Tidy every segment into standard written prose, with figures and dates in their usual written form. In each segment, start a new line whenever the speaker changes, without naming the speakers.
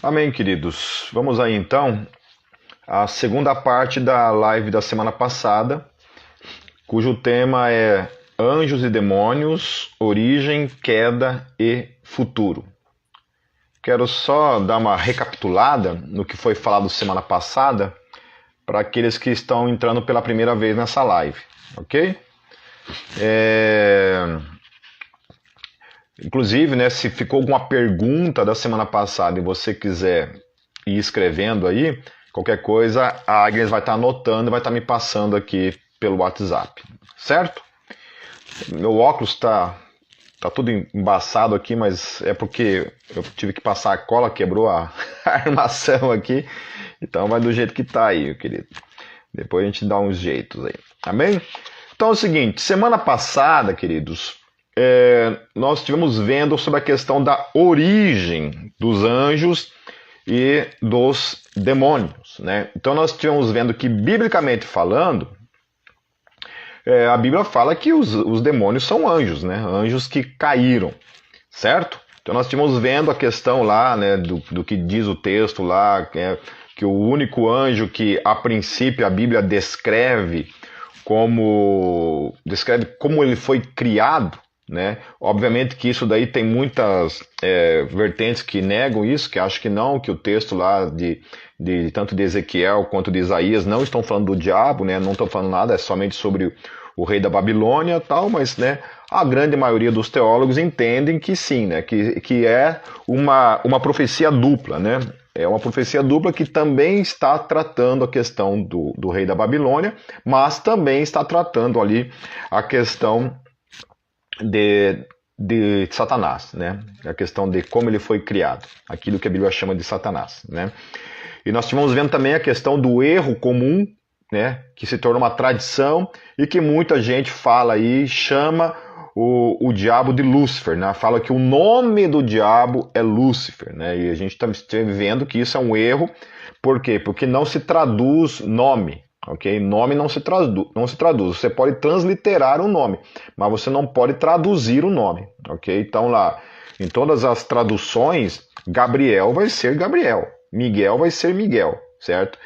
Amém, queridos. Vamos aí então à segunda parte da live da semana passada, cujo tema é Anjos e Demônios, Origem, Queda e Futuro. Quero só dar uma recapitulada no que foi falado semana passada para aqueles que estão entrando pela primeira vez nessa live, ok? Inclusive, né, se ficou alguma pergunta da semana passada e você quiser ir escrevendo aí, qualquer coisa, a Agnes vai estar anotando e vai estar me passando aqui pelo WhatsApp, certo? Meu óculos tá tudo embaçado aqui, mas é porque eu tive que passar a cola, quebrou a armação aqui, então vai do jeito que tá aí, meu querido. Depois a gente dá uns jeitos aí, amém? Então é o seguinte, semana passada, queridos, nós estivemos vendo sobre a questão da origem dos anjos e dos demônios, né? Então nós estivemos vendo que, biblicamente falando, a Bíblia fala que os demônios são anjos, né? Anjos que caíram, certo? Então nós estivemos vendo a questão lá, né, do que diz o texto lá, que o único anjo que a princípio a Bíblia descreve como ele foi criado, né? Obviamente que isso daí tem muitas vertentes que negam isso, que acham que não, que o texto lá tanto de Ezequiel quanto de Isaías não estão falando do diabo, né? Não estão falando nada, é somente sobre o rei da Babilônia e tal, mas, né, a grande maioria dos teólogos entendem que sim, né? Que é uma profecia dupla, né? É uma profecia dupla que também está tratando a questão do rei da Babilônia, mas também está tratando ali a questão de Satanás, né? A questão de como ele foi criado, aquilo que a Bíblia chama de Satanás, né? E nós estivemos vendo também a questão do erro comum, né? Que se tornou uma tradição e que muita gente fala aí, chama o diabo de Lúcifer, né? Fala que o nome do diabo é Lúcifer, né? E a gente está vendo que isso é um erro. Por quê? Porque não se traduz nome. Ok? Nome não se traduz. Você pode transliterar um nome, mas você não pode traduzir o nome. Ok? Então lá, em todas as traduções, Gabriel vai ser Gabriel, Miguel vai ser Miguel, certo?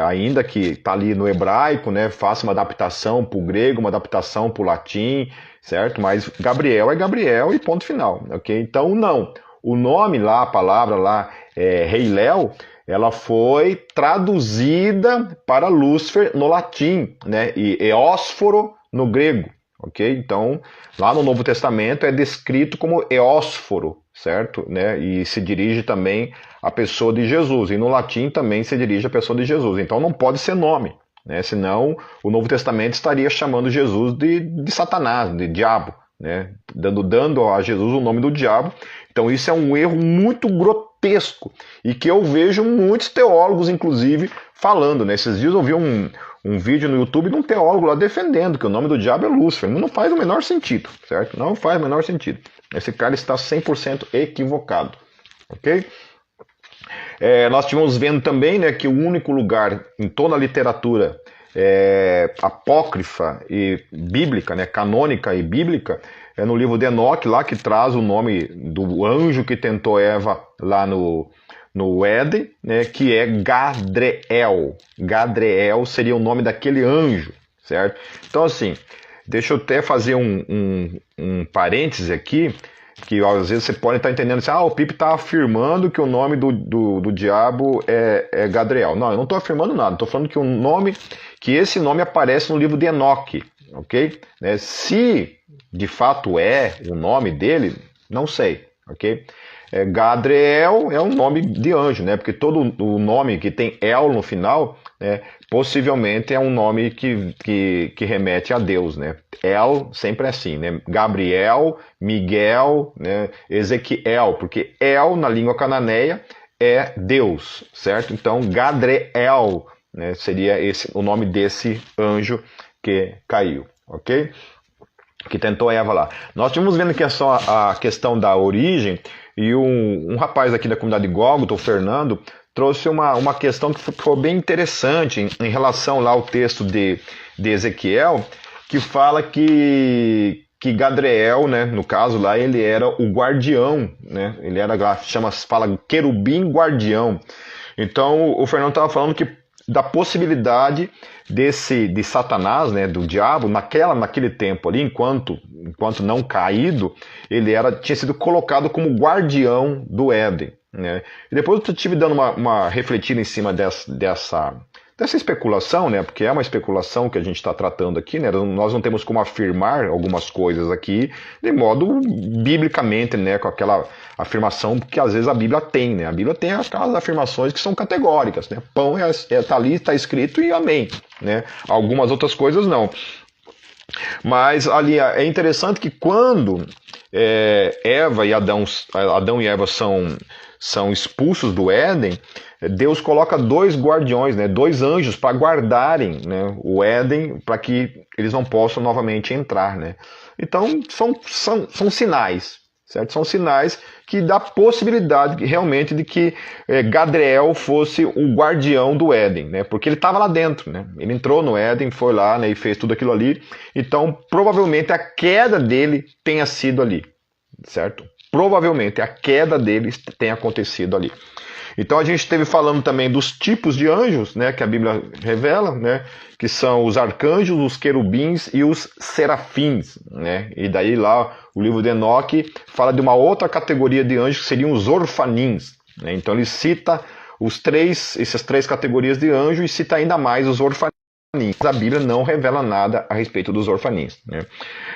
Ainda que está ali no hebraico, né? Faça uma adaptação para o grego, uma adaptação para o latim, certo? Mas Gabriel é Gabriel e ponto final. Ok? Então não. O nome lá, a palavra lá, Rei Léo, ela foi traduzida para Lúcifer no latim, né? E Eósforo no grego, ok? Então, lá no Novo Testamento é descrito como Eósforo, certo? Né? E se dirige também à pessoa de Jesus. E no latim também se dirige à pessoa de Jesus. Então não pode ser nome, né? Senão o Novo Testamento estaria chamando Jesus de Satanás, de diabo, né? Dando a Jesus o nome do diabo. Então isso é um erro muito grotesco e que eu vejo muitos teólogos, inclusive, falando. Né? Esses dias eu vi um vídeo no YouTube de um teólogo lá defendendo que o nome do diabo é Lúcifer. Não faz o menor sentido, certo? Não faz o menor sentido. Esse cara está 100% equivocado, ok? Nós estivemos vendo também, né, que o único lugar em toda a literatura apócrifa e bíblica, né, canônica e bíblica, é no livro de Enoque, lá que traz o nome do anjo que tentou Eva lá no Éden, né, que é Gadreel. Gadreel seria o nome daquele anjo, certo? Então, assim, deixa eu até fazer um parêntese aqui, que às vezes você pode estar entendendo assim, o Pipe está afirmando que o nome do diabo é Gadreel. Não, eu não estou afirmando nada, estou falando que esse nome aparece no livro de Enoque, ok? Se de fato é o nome dele, não sei, ok? Gadreel é um nome de anjo, né? Porque todo o nome que tem El no final, né, possivelmente é um nome que remete a Deus, né? El sempre é assim, né? Gabriel, Miguel, né? Ezequiel, porque El na língua cananeia é Deus, certo? Então Gadreel, né, seria o nome desse anjo que caiu, ok? Que tentou Eva lá. Nós estivemos vendo que é só a questão da origem, e um rapaz aqui da comunidade Gólgota, o Fernando, trouxe uma questão que ficou bem interessante em relação lá ao texto de Ezequiel, que fala que que Gadriel, né, no caso lá, ele era o guardião, né? Ele era, fala querubim guardião. Então o Fernando estava falando que da possibilidade de Satanás, né, do diabo, naquele tempo ali, enquanto não caído, ele tinha sido colocado como guardião do Éden, né? E depois eu estive dando uma refletida em cima dessa especulação, né? Porque é uma especulação que a gente está tratando aqui, né? Nós não temos como afirmar algumas coisas aqui de modo biblicamente, né? Com aquela afirmação que às vezes a Bíblia tem, né? A Bíblia tem aquelas afirmações que são categóricas, né? Pão tá ali, está escrito e amém, né? Algumas outras coisas não. Mas ali é interessante que quando Adão e Eva são expulsos do Éden, Deus coloca dois guardiões, né, dois anjos para guardarem, né, o Éden, para que eles não possam novamente entrar, né? Então são sinais, certo? São sinais que dá possibilidade realmente de que Gadriel fosse o guardião do Éden, né? Porque ele estava lá dentro, né? Ele entrou no Éden, foi lá, né, e fez tudo aquilo ali. Então provavelmente a queda dele tenha sido ali, certo? Provavelmente a queda deles tenha acontecido ali. Então a gente esteve falando também dos tipos de anjos, né, que a Bíblia revela, né, que são os arcanjos, os querubins e os serafins, né? E daí lá o livro de Enoque fala de uma outra categoria de anjos que seriam os orfanins, né? Então ele cita essas três categorias de anjos e cita ainda mais os orfanins. A Bíblia não revela nada a respeito dos orfanins, né?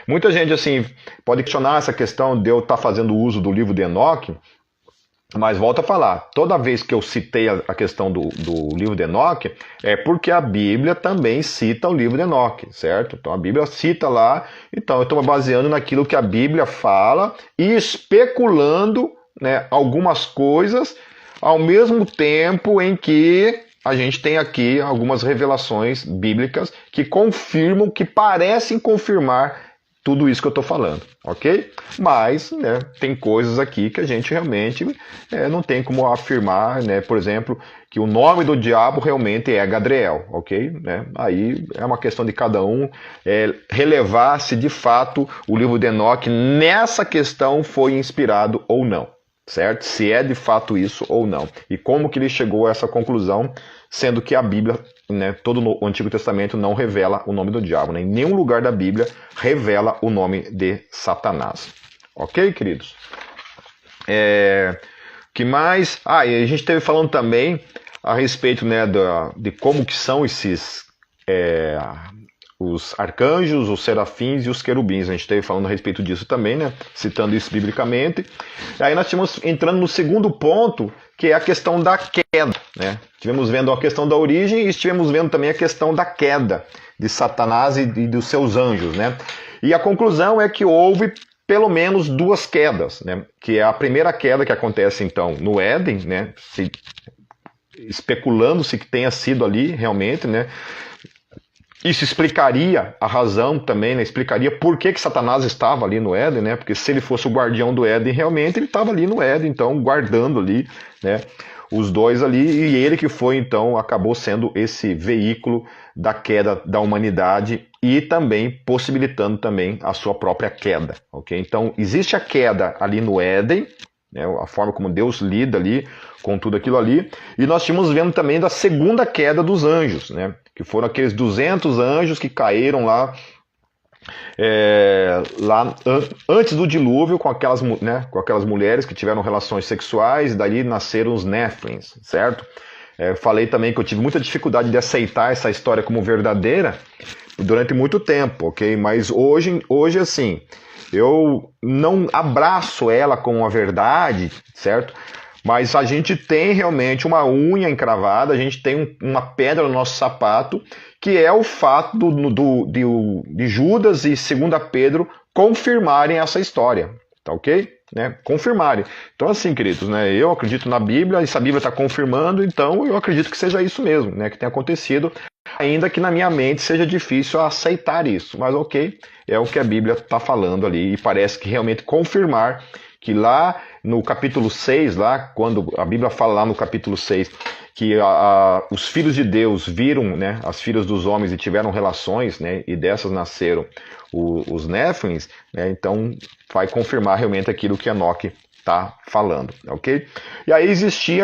Muita gente assim pode questionar essa questão de eu estar fazendo uso do livro de Enoque, mas volto a falar, toda vez que eu citei a questão do livro de Enoque, é porque a Bíblia também cita o livro de Enoque, certo? Então a Bíblia cita lá, então eu estou me baseando naquilo que a Bíblia fala e especulando, né, algumas coisas, ao mesmo tempo em que a gente tem aqui algumas revelações bíblicas que confirmam, que parecem confirmar tudo isso que eu estou falando, ok? Mas, né, tem coisas aqui que a gente realmente não tem como afirmar, né? Por exemplo, que o nome do diabo realmente é Gadriel, ok? Né? Aí é uma questão de cada um relevar se de fato o livro de Enoque nessa questão foi inspirado ou não, certo? Se é de fato isso ou não. E como que ele chegou a essa conclusão, sendo que a Bíblia, né, todo o Antigo Testamento não revela o nome do diabo, né? Em nenhum lugar da Bíblia revela o nome de Satanás. Ok, queridos? Que mais? E a gente esteve falando também a respeito, né, de como que são esses os arcanjos, os serafins e os querubins. A gente esteve falando a respeito disso também, né? Citando isso biblicamente. Aí nós estivemos entrando no segundo ponto, que é a questão da queda, né? Estivemos vendo a questão da origem e estivemos vendo também a questão da queda de Satanás e dos seus anjos, né? E a conclusão é que houve pelo menos duas quedas, né? Que é a primeira queda que acontece então no Éden, né? Especulando-se que tenha sido ali realmente, né? Isso explicaria a razão também, né? Explicaria por que Satanás estava ali no Éden, né? Porque se ele fosse o guardião do Éden, realmente ele estava ali no Éden, então guardando ali, né? Os dois ali, e ele que foi, então, acabou sendo esse veículo da queda da humanidade e também possibilitando também a sua própria queda, ok? Então, existe a queda ali no Éden, né? A forma como Deus lida ali com tudo aquilo ali, e nós tínhamos vendo também da segunda queda dos anjos, né? Que foram aqueles 200 anjos que caíram lá antes do dilúvio com aquelas mulheres que tiveram relações sexuais, e dali nasceram os Néfilins, certo? Falei também que eu tive muita dificuldade de aceitar essa história como verdadeira durante muito tempo, ok? Mas hoje assim, eu não abraço ela como uma verdade, certo? Mas a gente tem realmente uma unha encravada, a gente tem uma pedra no nosso sapato, que é o fato de Judas e 2 Pedro confirmarem essa história, tá ok? Né? Confirmarem. Então assim, queridos, né, eu acredito na Bíblia, e se a Bíblia está confirmando, então eu acredito que seja isso mesmo, né, que tenha acontecido, ainda que na minha mente seja difícil aceitar isso, mas ok, é o que a Bíblia está falando ali, e parece que realmente confirmar que lá no capítulo 6, lá, quando a Bíblia fala lá no capítulo 6, que os filhos de Deus viram, né, as filhas dos homens e tiveram relações, né, e dessas nasceram os Néfilins, né, então vai confirmar realmente aquilo que Enoque está falando, ok? E aí existe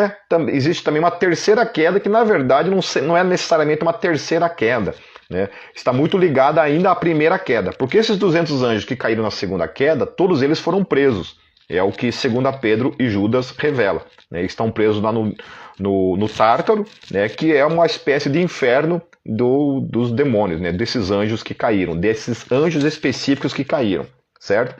também uma terceira queda, que na verdade não é necessariamente uma terceira queda, né? Está muito ligada ainda à primeira queda, porque esses 200 anjos que caíram na segunda queda, todos eles foram presos. É o que 2 Pedro e Judas revela, né? Estão presos lá no Tártaro, né? Que é uma espécie de inferno dos demônios, né? Desses anjos que caíram, desses anjos específicos que caíram, certo?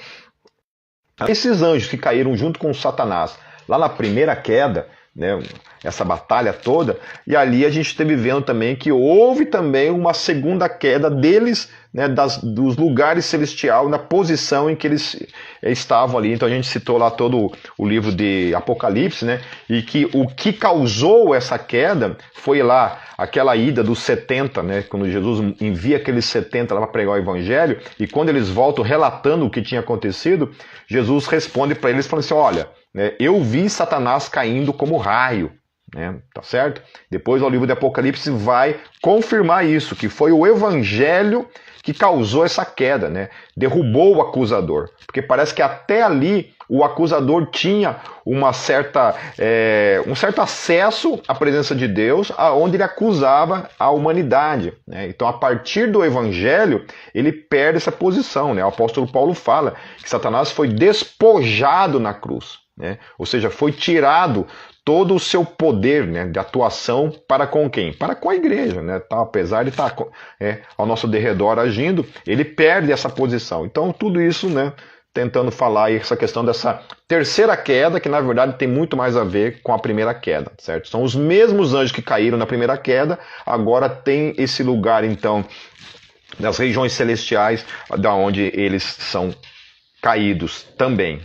Esses anjos que caíram junto com Satanás lá na primeira queda, né, essa batalha toda, e ali a gente esteve vendo também que houve também uma segunda queda deles, né, dos lugares celestiais, na posição em que eles estavam ali. Então a gente citou lá todo o livro de Apocalipse, né, e que o que causou essa queda foi lá aquela ida dos 70, né, quando Jesus envia aqueles 70 lá para pregar o evangelho, e quando eles voltam relatando o que tinha acontecido, Jesus responde para eles falando assim, olha, né, eu vi Satanás caindo como raio, né, tá certo? Depois o livro de Apocalipse vai confirmar isso, que foi o evangelho que causou essa queda, né? Derrubou o acusador, porque parece que até ali o acusador tinha um certo acesso à presença de Deus, aonde ele acusava a humanidade, né? Então, a partir do evangelho, ele perde essa posição, né? O apóstolo Paulo fala que Satanás foi despojado na cruz, né? Ou seja, foi tirado todo o seu poder, né, de atuação para com quem? Para com a igreja, né? Tá, apesar de estar ao nosso derredor agindo, ele perde essa posição. Então, tudo isso, né, tentando falar essa questão dessa terceira queda, que na verdade tem muito mais a ver com a primeira queda, certo? São os mesmos anjos que caíram na primeira queda, agora tem esse lugar, então, das regiões celestiais, da onde eles são caídos também.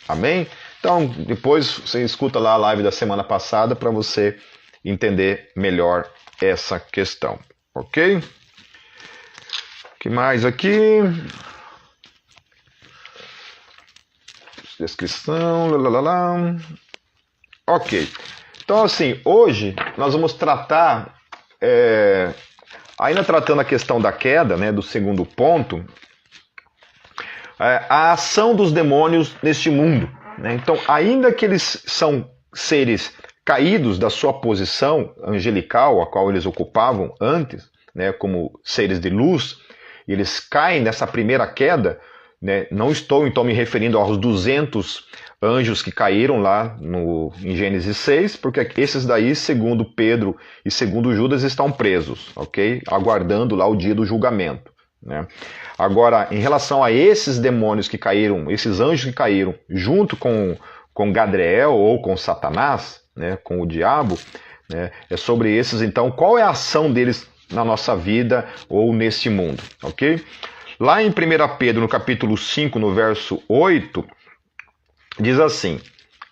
Amém? Então, depois você escuta lá a live da semana passada para você entender melhor essa questão, ok? O que mais aqui? Descrição, Ok. Então, assim, hoje nós vamos tratar, ainda tratando a questão da queda, né, do segundo ponto, a ação dos demônios neste mundo. Então, ainda que eles são seres caídos da sua posição angelical, a qual eles ocupavam antes, né, como seres de luz, e eles caem nessa primeira queda, né, não estou então me referindo aos 200 anjos que caíram lá em Gênesis 6, porque esses daí, segundo Pedro e segundo Judas, estão presos, ok? Aguardando lá o dia do julgamento, né? Agora, em relação a esses demônios que caíram, esses anjos que caíram junto com Gadriel ou com Satanás, né, com o diabo, né, é sobre esses, então, qual é a ação deles na nossa vida ou neste mundo, ok? Lá em 1 Pedro, no capítulo 5, no verso 8, diz assim,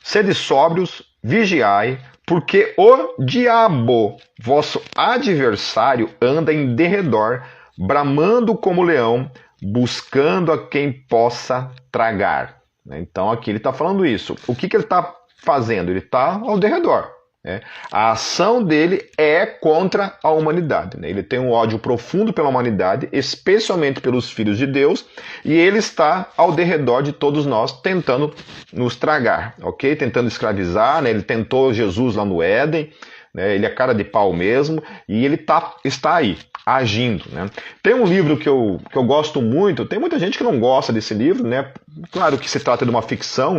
sede sóbrios, vigiai, porque o diabo, vosso adversário, anda em derredor, bramando como leão, buscando a quem possa tragar. Então aqui ele está falando isso. O que ele está fazendo? Ele está ao derredor. A ação dele é contra a humanidade. Ele tem um ódio profundo pela humanidade, especialmente pelos filhos de Deus, e ele está ao derredor de todos nós, tentando nos tragar, ok? Tentando escravizar, ele tentou Jesus lá no Éden, ele é cara de pau mesmo, e ele está aí, agindo. Tem um livro que eu gosto muito, tem muita gente que não gosta desse livro, claro que se trata de uma ficção,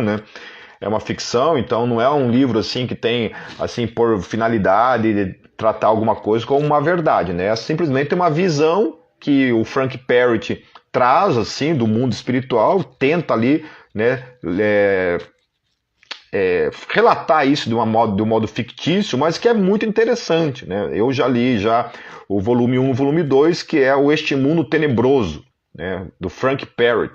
é uma ficção, então não é um livro assim que tem assim por finalidade de tratar alguma coisa como uma verdade, é simplesmente uma visão que o Frank Perry traz assim do mundo espiritual, tenta ali, relatar isso de um modo fictício, mas que é muito interessante, Eu já li o volume 1 e o volume 2, que é o Este Mundo Tenebroso, do Frank Perry.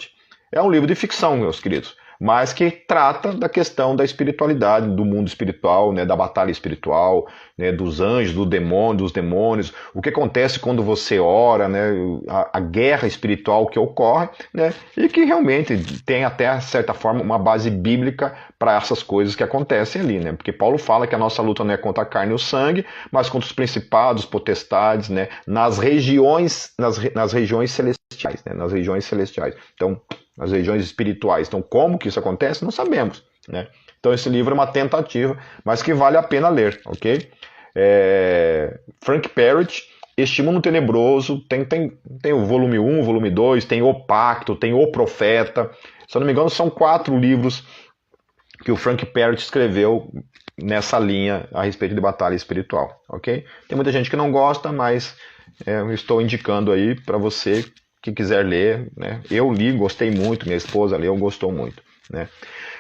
É um livro de ficção, meus queridos, mas que trata da questão da espiritualidade, do mundo espiritual, né, da batalha espiritual, né, dos anjos, dos demônios, o que acontece quando você ora, né, a guerra espiritual que ocorre, né, e que realmente tem até, de certa forma, uma base bíblica para essas coisas que acontecem ali, né, porque Paulo fala que a nossa luta não é contra a carne e o sangue, mas contra os principados, potestades, né, nas regiões celestiais, né, nas regiões celestiais. Então, nas regiões espirituais. Então, como que isso acontece? Não sabemos, né? Então, esse livro é uma tentativa, mas que vale a pena ler, ok? Frank Perret, Este Mundo Tenebroso, tem o volume 1, o volume 2, tem O Pacto, tem O Profeta. Se eu não me engano, são 4 livros que o Frank Perret escreveu nessa linha a respeito de batalha espiritual, ok? Tem muita gente que não gosta, mas eu estou indicando aí para você que quiser ler, né? Eu li, gostei muito, minha esposa leu, gostou muito, né?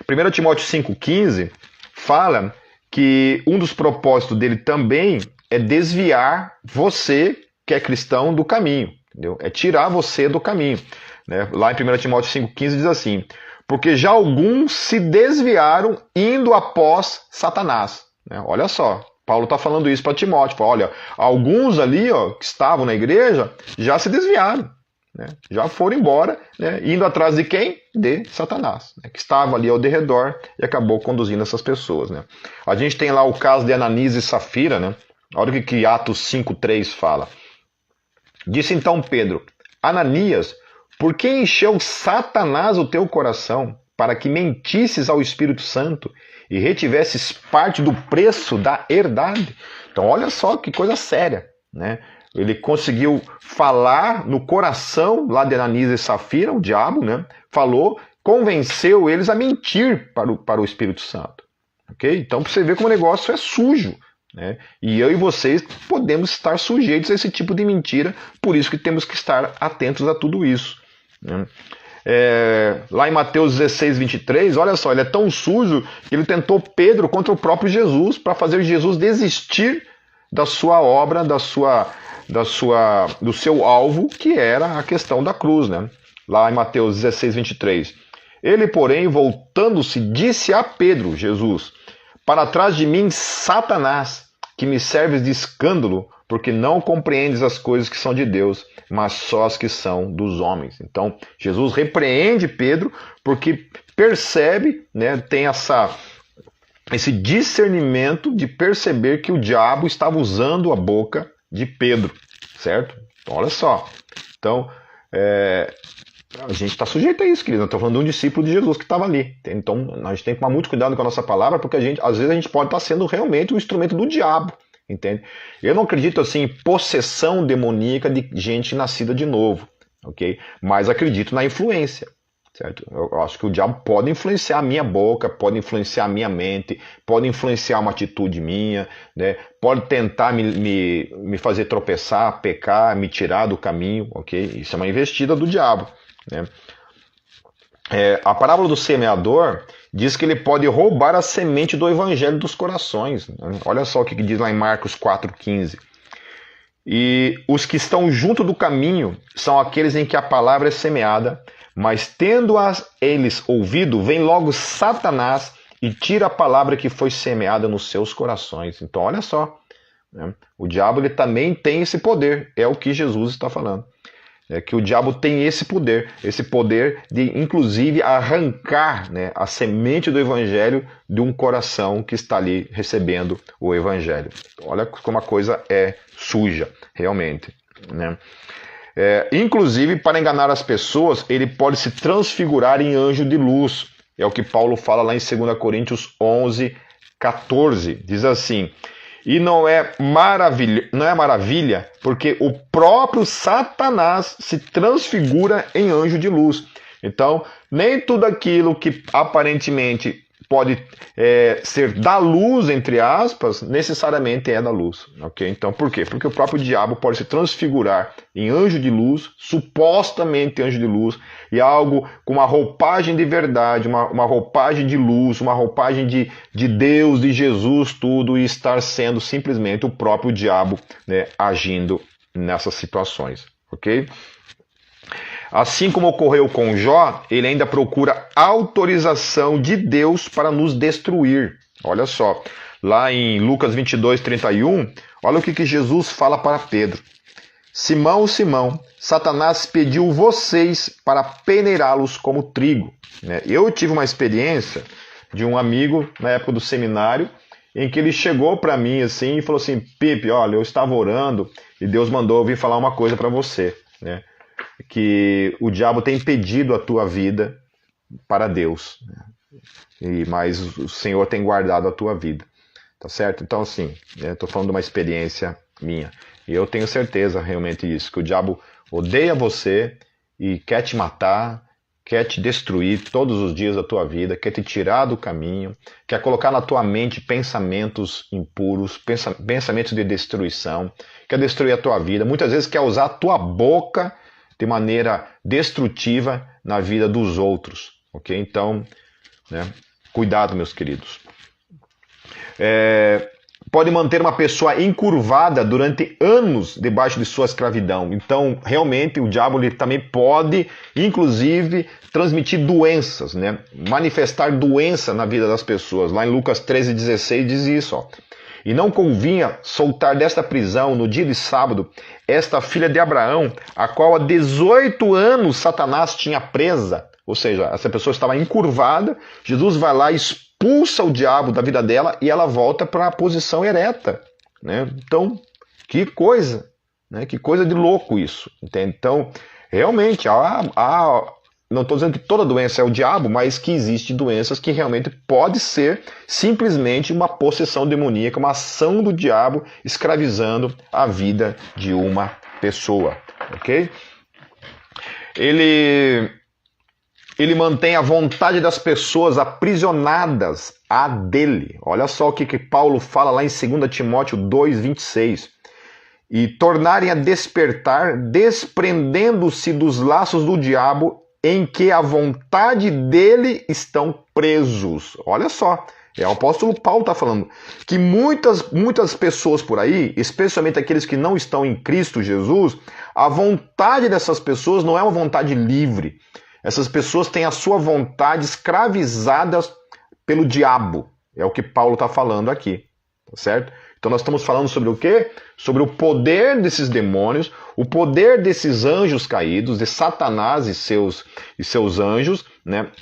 1 Timóteo 5,15 fala que um dos propósitos dele também é desviar você, que é cristão, do caminho, entendeu? É tirar você do caminho, né? Lá em 1 Timóteo 5,15 diz assim: porque já alguns se desviaram indo após Satanás, né? Olha só, Paulo está falando isso para Timóteo, fala, olha, alguns ali, que estavam na igreja já se desviaram, né? Já foram embora, né? Indo atrás de quem? De Satanás, né? Que estava ali ao derredor e acabou conduzindo essas pessoas, né? A gente tem lá o caso de Ananias e Safira, né? Olha o que Atos 5,3 fala. Disse então Pedro: Ananias, por que encheu Satanás o teu coração para que mentisses ao Espírito Santo e retivesses parte do preço da herdade? Então olha só que coisa séria, né? Ele conseguiu falar no coração lá de Ananias e Safira, o diabo, né? Falou, convenceu eles a mentir para o Espírito Santo. Ok? Então, para você ver como o negócio é sujo, né? E eu e vocês podemos estar sujeitos a esse tipo de mentira, por isso que temos que estar atentos a tudo isso, né? Lá em Mateus 16, 23, olha só, ele é tão sujo que ele tentou Pedro contra o próprio Jesus para fazer Jesus desistir da sua obra, do seu alvo, que era a questão da cruz, né? Lá em Mateus 16, 23. Ele, porém, voltando-se, disse a Pedro, Jesus: para trás de mim, Satanás, que me serves de escândalo, porque não compreendes as coisas que são de Deus, mas só as que são dos homens. Então, Jesus repreende Pedro, porque percebe, né, tem esse discernimento de perceber que o diabo estava usando a boca de Pedro, certo? Então, olha só. Então, a gente está sujeito a isso, querido. Eu estou falando de um discípulo de Jesus que estava ali. Então, a gente tem que tomar muito cuidado com a nossa palavra, porque às vezes a gente pode estar sendo realmente um instrumento do diabo, entende? Eu não acredito assim em possessão demoníaca de gente nascida de novo, ok? Mas acredito na influência. Certo? Eu acho que o diabo pode influenciar a minha boca, pode influenciar a minha mente, pode influenciar uma atitude minha, né? Pode tentar me fazer tropeçar, pecar, me tirar do caminho, ok? Isso é uma investida do diabo, né? A parábola do semeador diz que ele pode roubar a semente do evangelho dos corações, né? Olha só o que diz lá em Marcos 4,15. E os que estão junto do caminho são aqueles em que a palavra é semeada, mas tendo-as eles ouvido, vem logo Satanás e tira a palavra que foi semeada nos seus corações. Então, olha só, né? O diabo ele também tem esse poder, é o que Jesus está falando. É que o diabo tem esse poder de, inclusive, arrancar, né, a semente do evangelho de um coração que está ali recebendo o evangelho. Olha como a coisa é suja, realmente, né? Inclusive, para enganar as pessoas, ele pode se transfigurar em anjo de luz. É o que Paulo fala lá em 2 Coríntios 11, 14. Diz assim: e não é maravilha, porque o próprio Satanás se transfigura em anjo de luz. Então, nem tudo aquilo que aparentemente pode ser da luz, entre aspas, necessariamente é da luz. Okay? Então, por quê? Porque o próprio diabo pode se transfigurar em anjo de luz, supostamente anjo de luz, e algo com uma roupagem de verdade, uma roupagem de luz, uma roupagem de Deus, de Jesus, tudo, e estar sendo simplesmente o próprio diabo, né, agindo nessas situações. Ok? Assim como ocorreu com Jó, ele ainda procura autorização de Deus para nos destruir. Olha só, lá em Lucas 22:31, olha o que Jesus fala para Pedro. Simão, Simão, Satanás pediu vocês para peneirá-los como trigo. Eu tive uma experiência de um amigo na época do seminário, em que ele chegou para mim assim e falou assim: Pipe, olha, eu estava orando e Deus mandou eu vir falar uma coisa para você, que o diabo tem impedido a tua vida para Deus, mas o Senhor tem guardado a tua vida, tá certo? Então assim, estou falando de uma experiência minha, e eu tenho certeza realmente isso, que o diabo odeia você e quer te matar, quer te destruir todos os dias da tua vida, quer te tirar do caminho, quer colocar na tua mente pensamentos impuros, pensamentos de destruição, quer destruir a tua vida, muitas vezes quer usar a tua boca de maneira destrutiva na vida dos outros, ok? Então, cuidado, meus queridos. Pode manter uma pessoa encurvada durante anos debaixo de sua escravidão. Então, realmente, o diabo ele também pode, inclusive, transmitir doenças, manifestar doença na vida das pessoas. Lá em Lucas 13:16 diz isso, ó. E não convinha soltar desta prisão no dia de sábado esta filha de Abraão, a qual há 18 anos Satanás tinha presa. Ou seja, essa pessoa estava encurvada, Jesus vai lá e expulsa o diabo da vida dela e ela volta para a posição ereta. Então, que coisa, que coisa de louco isso. Entende? Então, realmente, não estou dizendo que toda doença é o diabo, mas que existem doenças que realmente pode ser simplesmente uma possessão demoníaca, uma ação do diabo escravizando a vida de uma pessoa, ok? Ele mantém a vontade das pessoas aprisionadas a dele. Olha só o que Paulo fala lá em 2 Timóteo 2:26. E tornarem a despertar, desprendendo-se dos laços do diabo, em que a vontade dele estão presos. Olha só, o apóstolo Paulo está falando que muitas pessoas por aí, especialmente aqueles que não estão em Cristo Jesus, a vontade dessas pessoas não é uma vontade livre. Essas pessoas têm a sua vontade escravizada pelo diabo. É o que Paulo está falando aqui, tá certo? Então nós estamos falando sobre o quê? Sobre o poder desses demônios, o poder desses anjos caídos, de Satanás e seus anjos,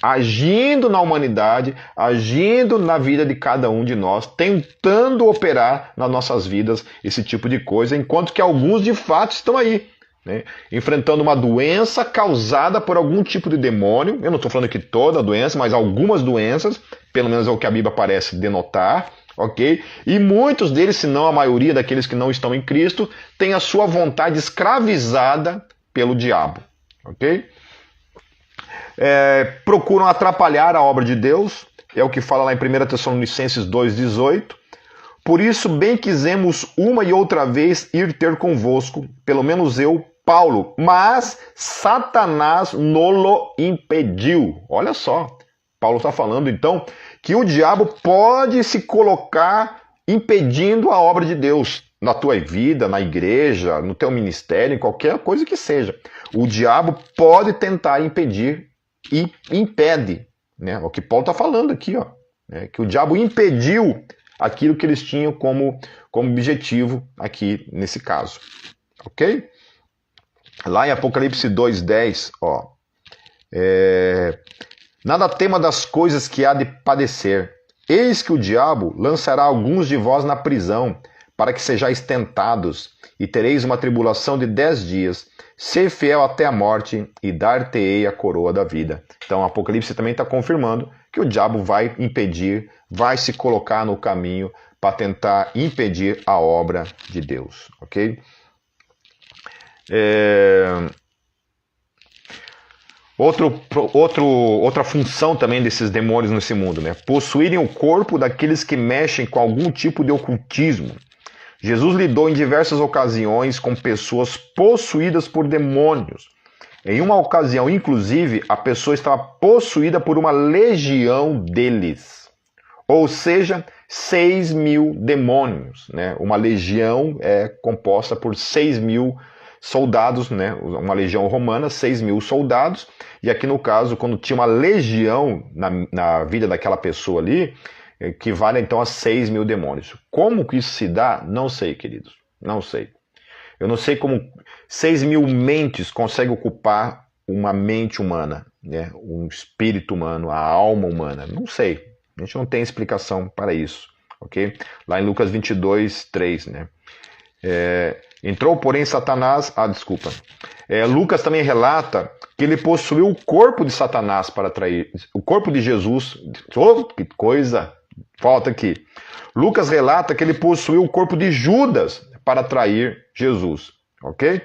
agindo na humanidade, agindo na vida de cada um de nós, tentando operar nas nossas vidas esse tipo de coisa, enquanto que alguns de fato estão aí, enfrentando uma doença causada por algum tipo de demônio. Eu não estou falando que toda doença, mas algumas doenças, pelo menos é o que a Bíblia parece denotar, ok? E muitos deles, se não a maioria daqueles que não estão em Cristo, têm a sua vontade escravizada pelo diabo, ok? Procuram atrapalhar a obra de Deus, é o que fala lá em 1 Tessalonicenses 2:18. Por isso, bem quisemos uma e outra vez ir ter convosco, pelo menos eu, Paulo, mas Satanás nolo impediu. Olha só, Paulo está falando então que o diabo pode se colocar impedindo a obra de Deus na tua vida, na igreja, no teu ministério, em qualquer coisa que seja. O diabo pode tentar impedir e impede, o que Paulo está falando aqui, que o diabo impediu aquilo que eles tinham como objetivo aqui nesse caso, ok? Lá em Apocalipse 2:10, nada tema das coisas que há de padecer. Eis que o diabo lançará alguns de vós na prisão, para que sejais tentados, e tereis uma tribulação de 10 dias. Ser fiel até a morte, e dar-te-ei a coroa da vida. Então, o Apocalipse também está confirmando que o diabo vai impedir, vai se colocar no caminho para tentar impedir a obra de Deus, ok? Outra função também desses demônios nesse mundo, possuírem o corpo daqueles que mexem com algum tipo de ocultismo. Jesus lidou em diversas ocasiões com pessoas possuídas por demônios. Em uma ocasião, inclusive, a pessoa estava possuída por uma legião deles. Ou seja, 6.000 demônios. Uma legião é composta por 6.000 soldados, né? Uma legião romana, 6.000 soldados, e aqui no caso, quando tinha uma legião na vida daquela pessoa ali, equivale então a 6.000 demônios. Como que isso se dá? Não sei, queridos, não sei. Eu não sei como 6.000 mentes conseguem ocupar uma mente humana, né? Um espírito humano, a alma humana. Não sei, a gente não tem explicação para isso, ok? Lá em Lucas 22, 3, né? Entrou, porém, Satanás... desculpa. Lucas também relata que ele possuiu o corpo de Satanás para atrair... O corpo de Jesus... Oh, que coisa! Falta aqui. Lucas relata que ele possuiu o corpo de Judas para atrair Jesus, ok?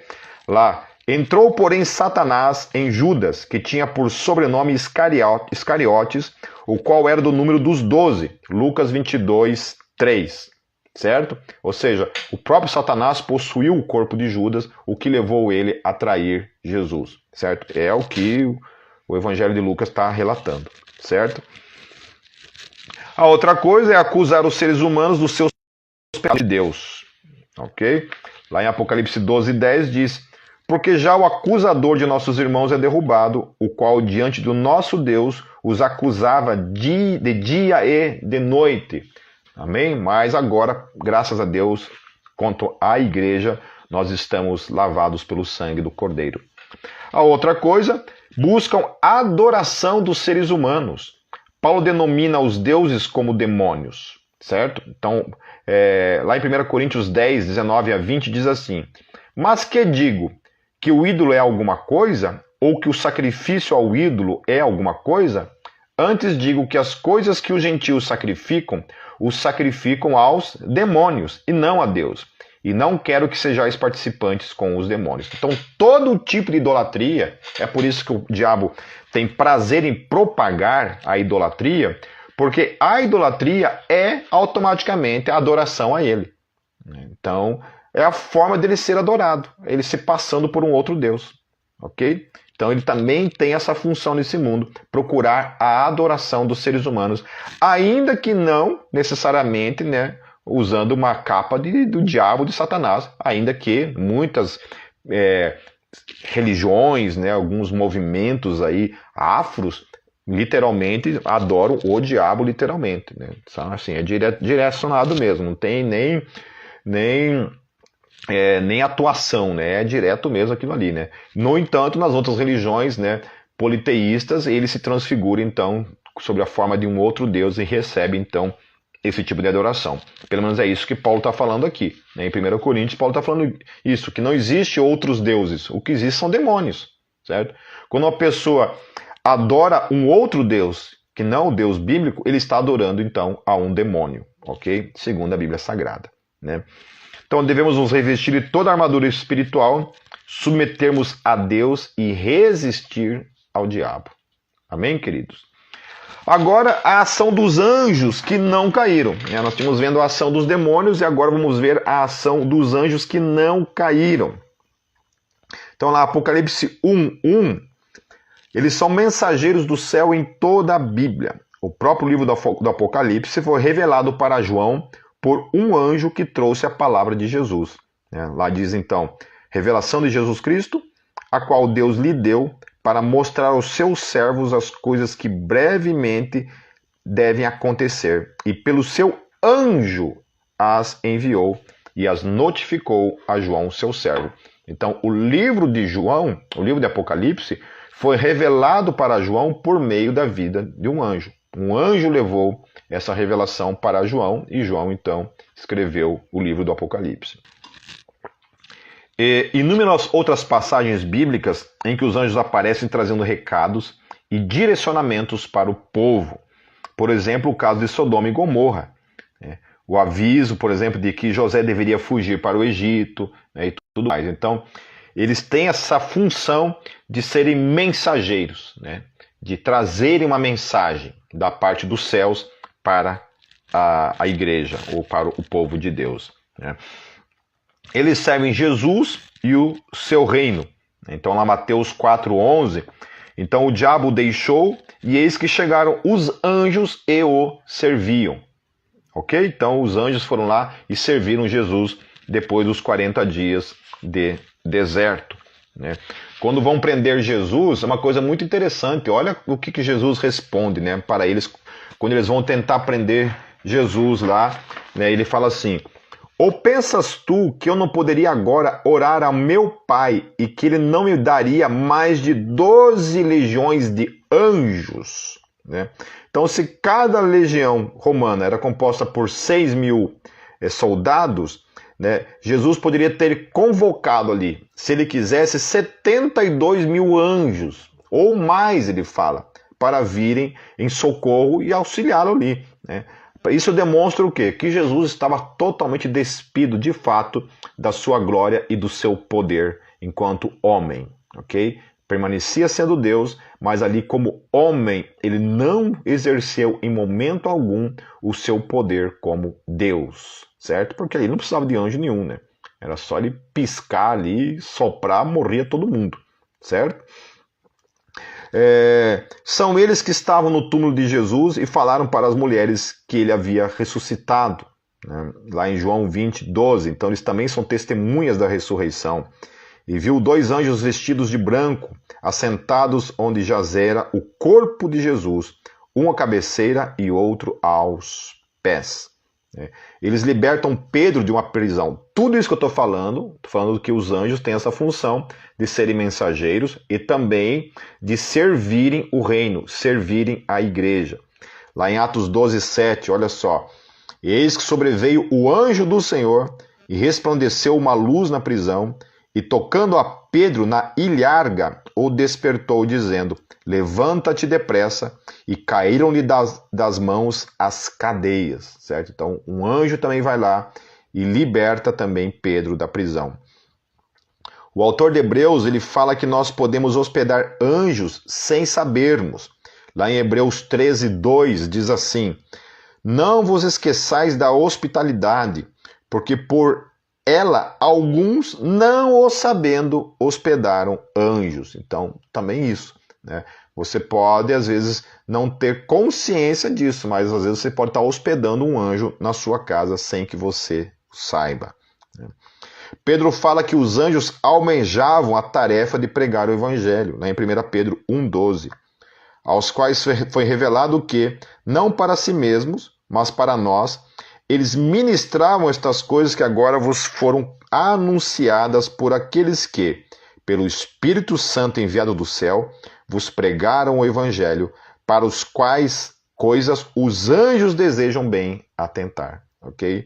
Lá, entrou, porém, Satanás em Judas, que tinha por sobrenome Iscariotes, o qual era do número dos 12, Lucas 22, 3, certo? Ou seja, o próprio Satanás possuiu o corpo de Judas, o que levou ele a trair Jesus, certo? É o que o Evangelho de Lucas está relatando, certo? A outra coisa é acusar os seres humanos dos seus pecados de Deus. Ok? Lá em Apocalipse 12, 10 diz: porque já o acusador de nossos irmãos é derrubado, o qual diante do nosso Deus os acusava de dia e de noite. Amém? Mas agora, graças a Deus, quanto à igreja, nós estamos lavados pelo sangue do Cordeiro. A outra coisa, buscam adoração dos seres humanos. Paulo denomina os deuses como demônios, certo? Então, lá em 1 Coríntios 10, 19 a 20, diz assim: mas que digo? Que o ídolo é alguma coisa? Ou que o sacrifício ao ídolo é alguma coisa? Antes digo que as coisas que os gentios sacrificam, os sacrificam aos demônios, e não a Deus. E não quero que sejais participantes com os demônios. Então, todo tipo de idolatria, é por isso que o diabo tem prazer em propagar a idolatria, porque a idolatria é automaticamente a adoração a ele. Então, é a forma dele ser adorado, ele se passando por um outro Deus, ok? Então, ele também tem essa função nesse mundo, procurar a adoração dos seres humanos, ainda que não necessariamente, né, usando uma capa do diabo, de Satanás, ainda que muitas religiões, né, alguns movimentos aí afros, literalmente adoram o diabo, literalmente, né? Assim, é direcionado mesmo, não tem nem atuação, né? É direto mesmo aquilo ali, né? No entanto, nas outras religiões, né, politeístas, ele se transfigura então sob a forma de um outro Deus e recebe então esse tipo de adoração. Pelo menos é isso que Paulo está falando aqui, né? Em 1 Coríntios, Paulo está falando isso, que não existe outros deuses. O que existe são demônios, certo? Quando uma pessoa adora um outro Deus, que não o Deus bíblico, ele está adorando, então, a um demônio, ok? Segundo a Bíblia Sagrada, né? Então, devemos nos revestir de toda a armadura espiritual, submetermos a Deus e resistir ao diabo. Amém, queridos? Agora, a ação dos anjos que não caíram. Nós tínhamos vendo a ação dos demônios e agora vamos ver a ação dos anjos que não caíram. Então, lá, Apocalipse 1:1, eles são mensageiros do céu em toda a Bíblia. O próprio livro do Apocalipse foi revelado para João por um anjo que trouxe a palavra de Jesus. Lá diz então, revelação de Jesus Cristo, a qual Deus lhe deu para mostrar aos seus servos as coisas que brevemente devem acontecer. E pelo seu anjo as enviou e as notificou a João, seu servo. Então, o livro de João, o livro de Apocalipse, foi revelado para João por meio da vida de um anjo. Um anjo levou essa revelação para João e João, então, escreveu o livro do Apocalipse. E inúmeras outras passagens bíblicas em que os anjos aparecem trazendo recados e direcionamentos para o povo. Por exemplo, o caso de Sodoma e Gomorra. O aviso, por exemplo, de que José deveria fugir para o Egito, né, e tudo mais. Então, eles têm essa função de serem mensageiros, né, de trazerem uma mensagem da parte dos céus para a igreja ou para o povo de Deus, né. Eles servem Jesus e o seu reino. Então, lá Mateus 4:11, então o diabo o deixou e eis que chegaram os anjos e o serviam. Ok? Então, os anjos foram lá e serviram Jesus depois dos 40 dias de deserto, né? Quando vão prender Jesus, é uma coisa muito interessante. Olha o que Jesus responde, né, para eles, quando eles vão tentar prender Jesus lá, né? Ele fala assim: ou pensas tu que eu não poderia agora orar ao meu Pai e que ele não me daria mais de 12 legiões de anjos, né? Então, se cada legião romana era composta por 6.000 soldados, né, Jesus poderia ter convocado ali, se ele quisesse, 72.000 anjos, ou mais, ele fala, para virem em socorro e auxiliá-lo ali, né? Isso demonstra o quê? Que Jesus estava totalmente despido, de fato, da sua glória e do seu poder enquanto homem, ok? Permanecia sendo Deus, mas ali como homem, ele não exerceu em momento algum o seu poder como Deus, certo? Porque ele não precisava de anjo nenhum, né? Era só ele piscar ali, soprar, morria todo mundo, certo? São eles que estavam no túmulo de Jesus e falaram para as mulheres que ele havia ressuscitado, né? Lá em João 20:12. Então eles também são testemunhas da ressurreição. E viu 2 anjos vestidos de branco, assentados onde jazera o corpo de Jesus, um à cabeceira e outro aos pés. Eles libertam Pedro de uma prisão. Tudo isso que eu estou falando que os anjos têm essa função de serem mensageiros e também de servirem o reino, servirem a igreja. Lá em Atos 12:7, olha só. Eis que sobreveio o anjo do Senhor e resplandeceu uma luz na prisão, e tocando a Pedro na ilharga, o despertou, dizendo: levanta-te depressa, e caíram-lhe das mãos as cadeias, certo? Então, um anjo também vai lá e liberta também Pedro da prisão. O autor de Hebreus, ele fala que nós podemos hospedar anjos sem sabermos. Lá em Hebreus 13:2 diz assim: não vos esqueçais da hospitalidade, porque por ela, alguns, não o sabendo, hospedaram anjos. Então, também isso, né? Você pode, às vezes, não ter consciência disso, mas às vezes você pode estar hospedando um anjo na sua casa sem que você saiba, né? Pedro fala que os anjos almejavam a tarefa de pregar o evangelho, né? Em 1 Pedro 1:12, aos quais foi revelado que, não para si mesmos, mas para nós, eles ministravam estas coisas que agora vos foram anunciadas por aqueles que, pelo Espírito Santo enviado do céu, vos pregaram o Evangelho, para os quais coisas os anjos desejam bem atentar. Ok?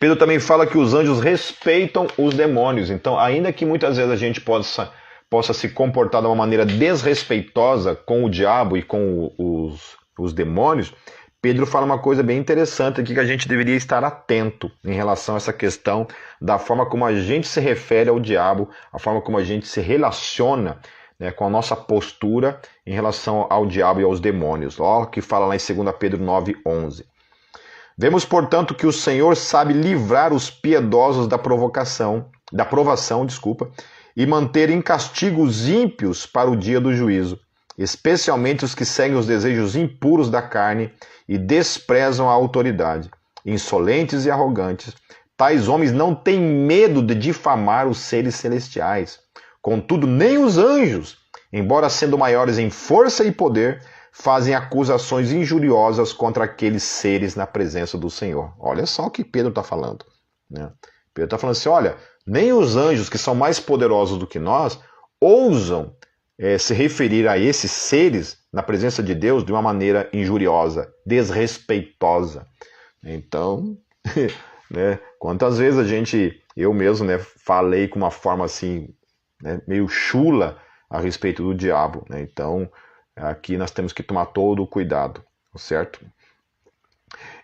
Pedro também fala que os anjos respeitam os demônios. Então, ainda que muitas vezes a gente possa se comportar de uma maneira desrespeitosa com o diabo e com os demônios, Pedro fala uma coisa bem interessante aqui, que a gente deveria estar atento em relação a essa questão da forma como a gente se refere ao diabo, a forma como a gente se relaciona, né, com a nossa postura em relação ao diabo e aos demônios. Olha o que fala lá em 2 Pedro 9:11. Vemos, portanto, que o Senhor sabe livrar os piedosos da provação, e manter em castigo os ímpios para o dia do juízo, especialmente os que seguem os desejos impuros da carne e desprezam a autoridade, insolentes e arrogantes. Tais homens não têm medo de difamar os seres celestiais. Contudo, nem os anjos, embora sendo maiores em força e poder, fazem acusações injuriosas contra aqueles seres na presença do Senhor. Olha só o que Pedro está falando, né? Pedro está falando assim, olha, nem os anjos, que são mais poderosos do que nós, ousam se referir a esses seres na presença de Deus de uma maneira injuriosa, desrespeitosa. Então, né, quantas vezes eu mesmo, né, falei com uma forma assim, né, meio chula a respeito do diabo, né? Então, aqui nós temos que tomar todo o cuidado, certo?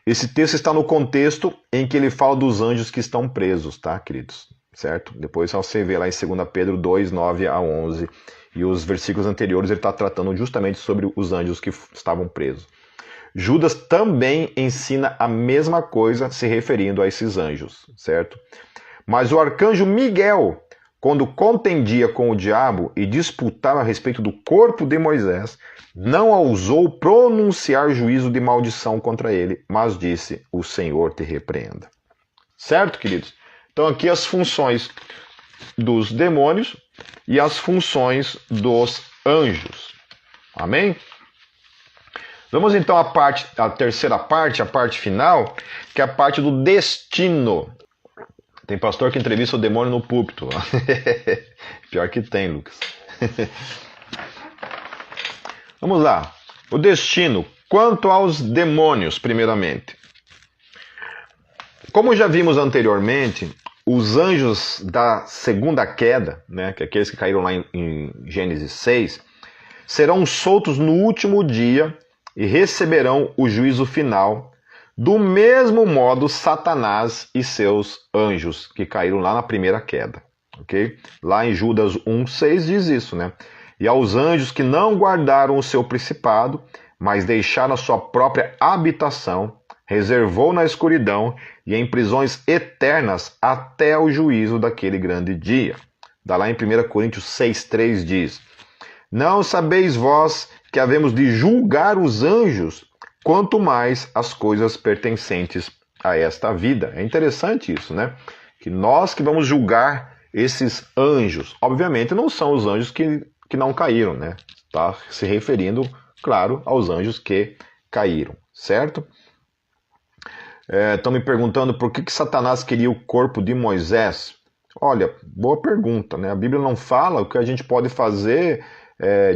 Esse texto está no contexto em que ele fala dos anjos que estão presos, tá, queridos? Certo? Depois você vê lá em 2 Pedro 2:9-11, e os versículos anteriores ele está tratando justamente sobre os anjos que estavam presos. Judas também ensina a mesma coisa se referindo a esses anjos, certo? Mas o arcanjo Miguel, quando contendia com o diabo e disputava a respeito do corpo de Moisés, não ousou pronunciar juízo de maldição contra ele, mas disse, o Senhor te repreenda. Certo, queridos? Então aqui as funções dos demônios e as funções dos anjos. Amém? Vamos então à terceira parte, a parte final, que é a parte do destino. Tem pastor que entrevista o demônio no púlpito. Pior que tem, Lucas. Vamos lá. O destino. Quanto aos demônios, primeiramente. Como já vimos anteriormente, os anjos da segunda queda, né, que é aqueles que caíram lá em Gênesis 6, serão soltos no último dia e receberão o juízo final, do mesmo modo Satanás e seus anjos, que caíram lá na primeira queda. Okay? Lá em Judas 1,6 diz isso, né? E aos anjos que não guardaram o seu principado, mas deixaram a sua própria habitação, reservou na escuridão e em prisões eternas até o juízo daquele grande dia. Dá lá em 1 Coríntios 6,3 diz: Não sabeis vós que havemos de julgar os anjos, quanto mais as coisas pertencentes a esta vida. É interessante isso, né? Que nós que vamos julgar esses anjos. Obviamente não são os anjos que não caíram, né? Está se referindo, claro, aos anjos que caíram, certo? Estão me perguntando por que Satanás queria o corpo de Moisés. Olha, boa pergunta, né? A Bíblia não fala. O que a gente pode fazer,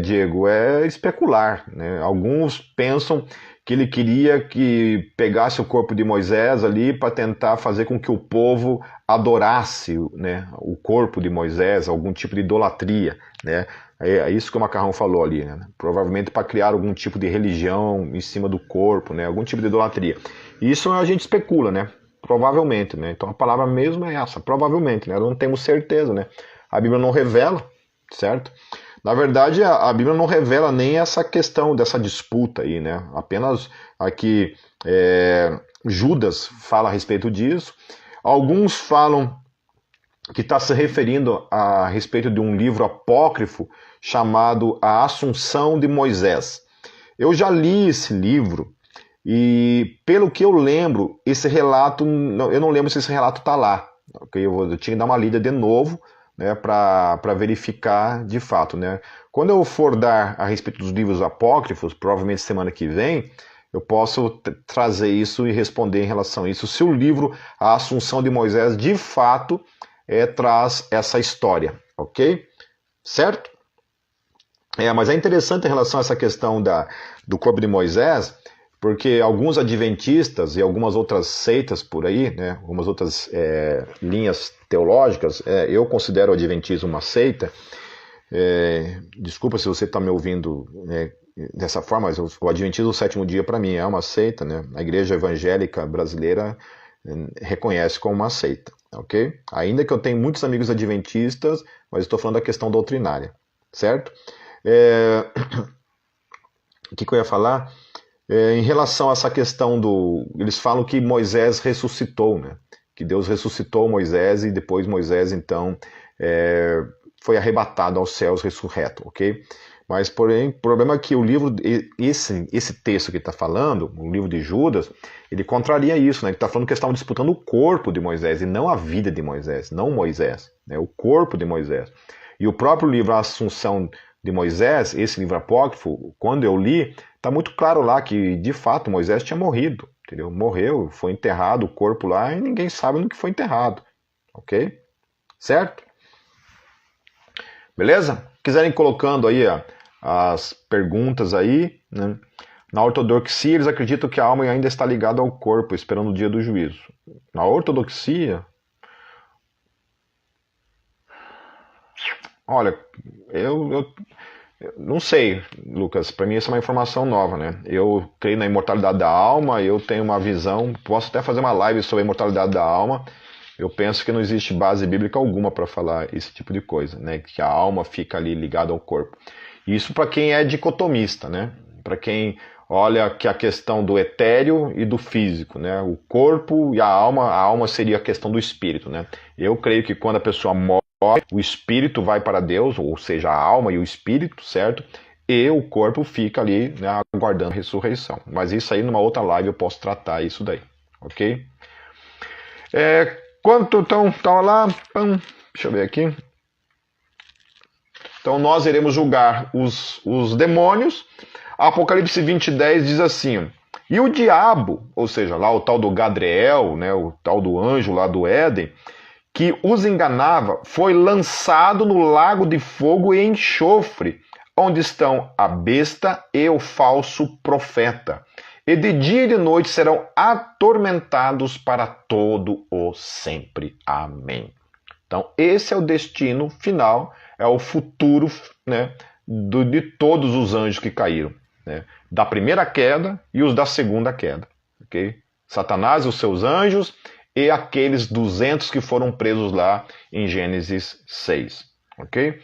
Diego, é especular, né? Alguns pensam que ele queria que pegasse o corpo de Moisés ali para tentar fazer com que o povo adorasse, né, o corpo de Moisés, algum tipo de idolatria, né? É isso que o Macarrão falou ali, né? Provavelmente para criar algum tipo de religião em cima do corpo, né? Algum tipo de idolatria. Isso a gente especula, né? Provavelmente, né? Então a palavra mesmo é essa, provavelmente, né? Não temos certeza, né? A Bíblia não revela, certo? Na verdade, a Bíblia não revela nem essa questão dessa disputa aí, né? Apenas aqui Judas fala a respeito disso. Alguns falam que está se referindo a respeito de um livro apócrifo chamado A Assunção de Moisés. Eu já li esse livro e, pelo que eu lembro, esse relato, eu não lembro se esse relato está lá. Okay? Eu tinha que dar uma lida de novo, né, para verificar de fato, né? Quando eu for dar a respeito dos livros apócrifos, provavelmente semana que vem, eu posso trazer isso e responder em relação a isso, se o livro A Assunção de Moisés de fato traz essa história, ok? Certo? Mas é interessante em relação a essa questão do corpo de Moisés, porque alguns adventistas e algumas outras seitas por aí, né, algumas outras linhas teológicas, eu considero o adventismo uma seita. Desculpa se você está me ouvindo dessa forma, mas o adventismo do sétimo dia para mim é uma seita, né? A igreja evangélica brasileira reconhece como uma seita, ok? Ainda que eu tenha muitos amigos adventistas, mas estou falando da questão doutrinária, certo? O que eu ia falar? Em relação a essa questão eles falam que Moisés ressuscitou, né? Que Deus ressuscitou Moisés e depois Moisés, então, foi arrebatado aos céus ressurreto, ok? Mas, porém, o problema é que o livro, esse texto que está falando, o livro de Judas, ele contraria isso, né? Ele está falando que eles estavam disputando o corpo de Moisés e não a vida de Moisés, não Moisés, né? O corpo de Moisés. E o próprio livro A Assunção de Moisés, esse livro apócrifo, quando eu li, está muito claro lá que, de fato, Moisés tinha morrido, entendeu? Morreu, foi enterrado o corpo lá e ninguém sabe no que foi enterrado, ok? Certo? Beleza? Quiserem colocando aí as perguntas aí, né? Na ortodoxia, eles acreditam que a alma ainda está ligada ao corpo, esperando o dia do juízo. Na ortodoxia, olha, eu não sei, Lucas, para mim essa é uma informação nova, né? Eu creio na imortalidade da alma, eu tenho uma visão, posso até fazer uma live sobre a imortalidade da alma. Eu penso que não existe base bíblica alguma para falar esse tipo de coisa, né? Que a alma fica ali ligada ao corpo. Isso para quem é dicotomista, né? Para quem olha que a questão do etéreo e do físico, né? O corpo e a alma seria a questão do espírito, né? Eu creio que quando a pessoa morre, o espírito vai para Deus, ou seja, a alma e o espírito, certo? E o corpo fica ali, né, aguardando a ressurreição. Mas isso aí numa outra live eu posso tratar isso daí, ok? Quanto estão lá? Deixa eu ver aqui. Então nós iremos julgar os demônios. Apocalipse 20:10 diz assim: e o diabo, ou seja, lá o tal do Gadriel, né, o tal do anjo lá do Éden, que os enganava, foi lançado no lago de fogo e enxofre, onde estão a besta e o falso profeta. E de dia e de noite serão atormentados para todo o sempre. Amém. Então, esse é o destino final, é o futuro, né, de todos os anjos que caíram, né, da primeira queda e os da segunda queda. Okay? Satanás e os seus anjos e aqueles 200 que foram presos lá em Gênesis 6. Okay?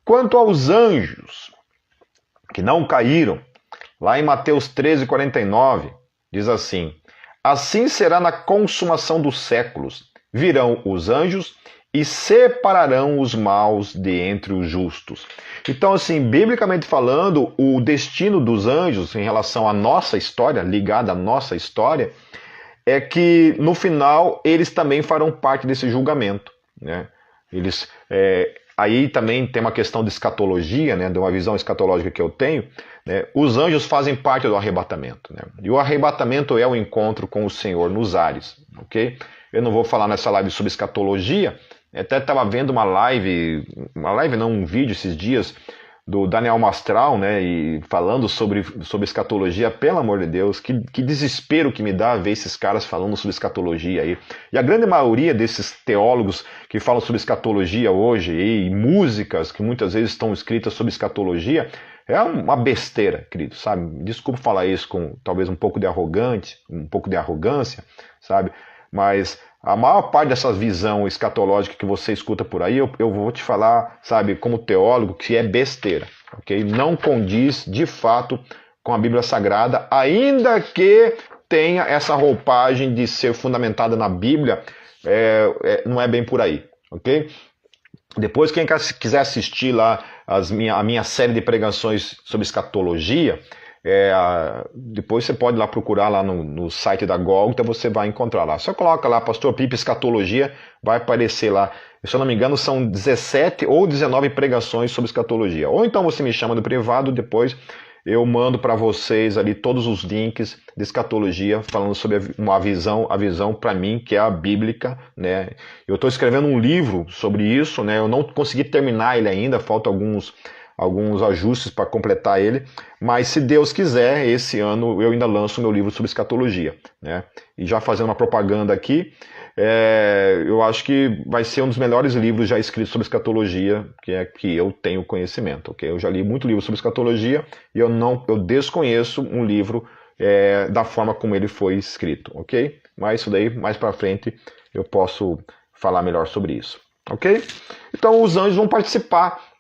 Quanto aos anjos que não caíram, lá em Mateus 13:49, diz assim: assim será na consumação dos séculos, virão os anjos e separarão os maus de entre os justos. Então, assim, biblicamente falando, o destino dos anjos em relação à nossa história, ligada à nossa história, é que no final eles também farão parte desse julgamento, né? Aí também tem uma questão de escatologia, né? De uma visão escatológica que eu tenho, né? Os anjos fazem parte do arrebatamento, né? E o arrebatamento é o encontro com o Senhor nos ares, ok? Eu não vou falar nessa live sobre escatologia. Até estava vendo um vídeo esses dias do Daniel Mastral, né, e falando sobre escatologia. Pelo amor de Deus, que desespero que me dá ver esses caras falando sobre escatologia aí. E a grande maioria desses teólogos que falam sobre escatologia hoje, e músicas que muitas vezes estão escritas sobre escatologia, é uma besteira, querido, sabe? Desculpa falar isso com talvez um pouco de arrogância, sabe? Mas a maior parte dessa visão escatológica que você escuta por aí, eu vou te falar, sabe, como teólogo, que é besteira, ok? Não condiz, de fato, com a Bíblia Sagrada, ainda que tenha essa roupagem de ser fundamentada na Bíblia, não é bem por aí, ok? Depois, quem quiser assistir lá a minha série de pregações sobre escatologia, depois você pode lá procurar lá no site da Gólgota, você vai encontrar lá. Só coloca lá Pastor Pipe Escatologia, vai aparecer lá. Se eu não me engano, são 17 ou 19 pregações sobre escatologia. Ou então você me chama no privado, depois eu mando para vocês ali todos os links de escatologia, falando sobre a visão para mim, que é a bíblica, né? Eu estou escrevendo um livro sobre isso, né? Eu não consegui terminar ele ainda, faltam alguns ajustes para completar ele, mas se Deus quiser, esse ano eu ainda lanço meu livro sobre escatologia, né? E já fazendo uma propaganda aqui, eu acho que vai ser um dos melhores livros já escritos sobre escatologia que eu tenho conhecimento, ok? Eu já li muito livro sobre escatologia e eu desconheço um livro da forma como ele foi escrito, ok? Mas isso daí, mais para frente, eu posso falar melhor sobre isso, ok? Então os anjos vão participar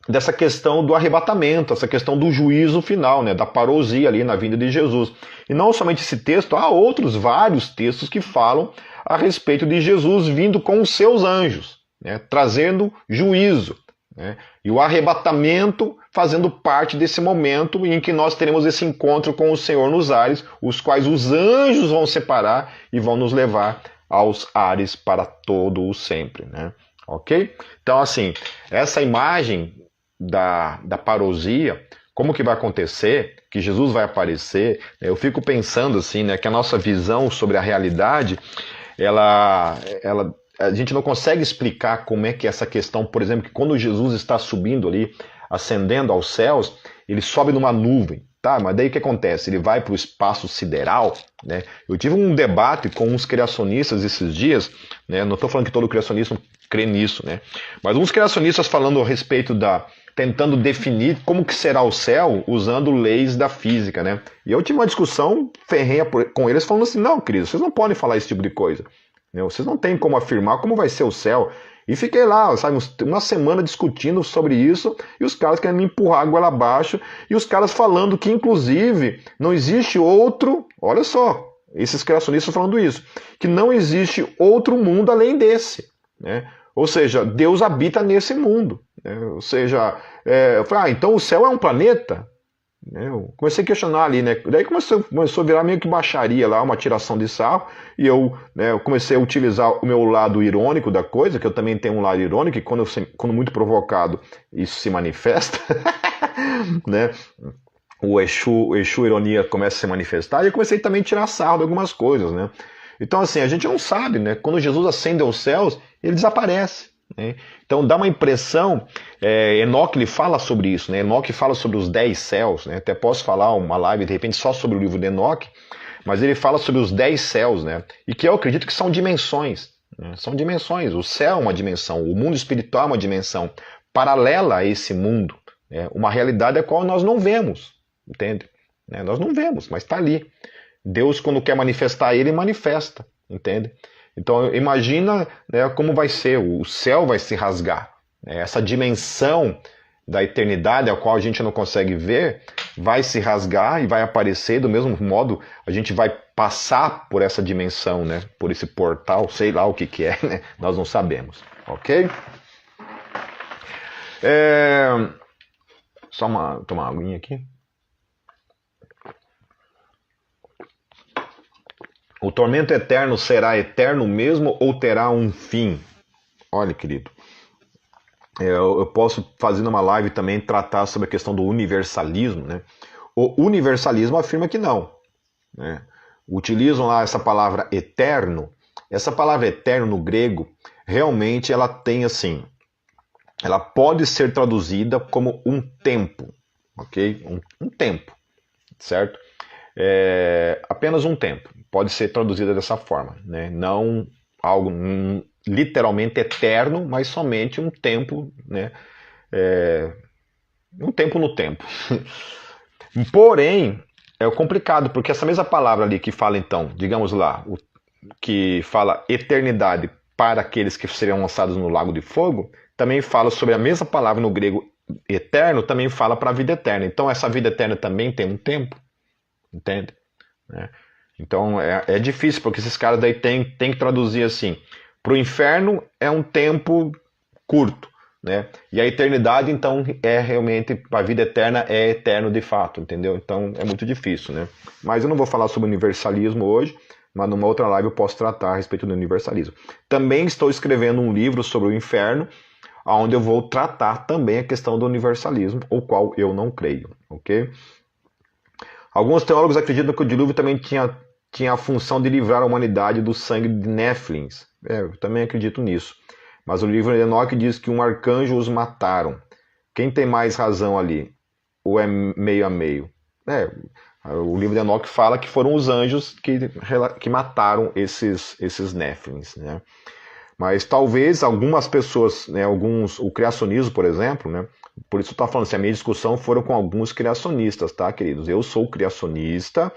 dessa questão do arrebatamento, essa questão do juízo final, né, da parousia ali na vinda de Jesus. E não somente esse texto, há outros vários textos que falam a respeito de Jesus vindo com os seus anjos, né, trazendo juízo, né, e o arrebatamento fazendo parte desse momento em que nós teremos esse encontro com o Senhor nos ares, os quais os anjos vão separar e vão nos levar aos ares para todo o sempre, né? Ok? Então, assim, essa imagem da parousia, como que vai acontecer, que Jesus vai aparecer, eu fico pensando assim, né, que a nossa visão sobre a realidade, a gente não consegue explicar como é que essa questão, por exemplo, que quando Jesus está subindo ali, ascendendo aos céus, ele sobe numa nuvem, tá? Mas daí o que acontece? Ele vai para o espaço sideral, né? Eu tive um debate com uns criacionistas esses dias, né? Não estou falando que todo criacionista crê nisso, né? Mas uns criacionistas falando a respeito tentando definir como que será o céu usando leis da física, né? E eu tive uma discussão ferrenha com eles falando assim, não, querido, vocês não podem falar esse tipo de coisa. Né? Vocês não têm como afirmar como vai ser o céu. E fiquei lá, sabe, uma semana discutindo sobre isso, e os caras querendo me empurrar a goela abaixo, e os caras falando que, inclusive, não existe outro, olha só, esses criacionistas falando isso, que não existe outro mundo além desse, né? Ou seja, Deus habita nesse mundo. Ou seja, eu falei, então o céu é um planeta? Eu comecei a questionar ali, né? Daí começou a virar meio que baixaria lá, uma tiração de sarro, e eu comecei a utilizar o meu lado irônico da coisa, que eu também tenho um lado irônico, e quando muito provocado, isso se manifesta, né? O Exu ironia começa a se manifestar, e eu comecei também a tirar sarro de algumas coisas, né? Então, assim, a gente não sabe, né? Quando Jesus ascende aos céus, ele desaparece. Né? Então dá uma impressão, Enoque ele fala sobre isso, né? Enoque fala sobre os 10 céus, né? Até posso falar uma live de repente só sobre o livro de Enoque, mas ele fala sobre os 10 céus, né? E que eu acredito que são dimensões, né? São dimensões, o céu é uma dimensão, o mundo espiritual é uma dimensão paralela a esse mundo, né? Uma realidade a qual nós não vemos, entende? Né? Nós não vemos, mas está ali. Deus, quando quer manifestar ele, manifesta, entende? Então imagina, né, como vai ser, o céu vai se rasgar. Né? Essa dimensão da eternidade, a qual a gente não consegue ver, vai se rasgar e vai aparecer do mesmo modo, a gente vai passar por essa dimensão, né? Por esse portal, sei lá o que é, né? Nós não sabemos, ok? Só tomar uma aguinha aqui. O tormento eterno será eterno mesmo ou terá um fim? Olha, querido, eu posso fazer numa live também tratar sobre a questão do universalismo, né? O universalismo afirma que não, né? Utilizam lá essa palavra eterno. Essa palavra eterno no grego, realmente ela tem assim, ela pode ser traduzida como um tempo, ok? Um tempo, certo? Apenas um tempo. Pode ser traduzida dessa forma, né? Não algo literalmente eterno, mas somente um tempo, né? Um tempo no tempo. Porém, é complicado, porque essa mesma palavra ali que fala então, digamos lá, que fala eternidade para aqueles que seriam lançados no lago de fogo, também fala sobre a mesma palavra no grego eterno, também fala para a vida eterna. Então essa vida eterna também tem um tempo, entende? Então é difícil, porque esses caras daí tem que traduzir assim. Para o inferno é um tempo curto, né? E a eternidade, então, é realmente, a vida eterna é eterno de fato, entendeu? Então é muito difícil, né? Mas eu não vou falar sobre universalismo hoje, mas numa outra live eu posso tratar a respeito do universalismo. Também estou escrevendo um livro sobre o inferno, onde eu vou tratar também a questão do universalismo, o qual eu não creio, ok? Alguns teólogos acreditam que o dilúvio também tinha a função de livrar a humanidade do sangue de Néfilins. Eu também acredito nisso. Mas o livro de Enoque diz que um arcanjo os mataram. Quem tem mais razão ali? Ou é meio a meio? O livro de Enoque fala que foram os anjos que mataram esses Néfilins, né? Mas talvez algumas pessoas, né, o criacionismo, por exemplo, né? Por isso eu estou falando assim, a minha discussão foram com alguns criacionistas, tá, queridos? Eu sou criacionista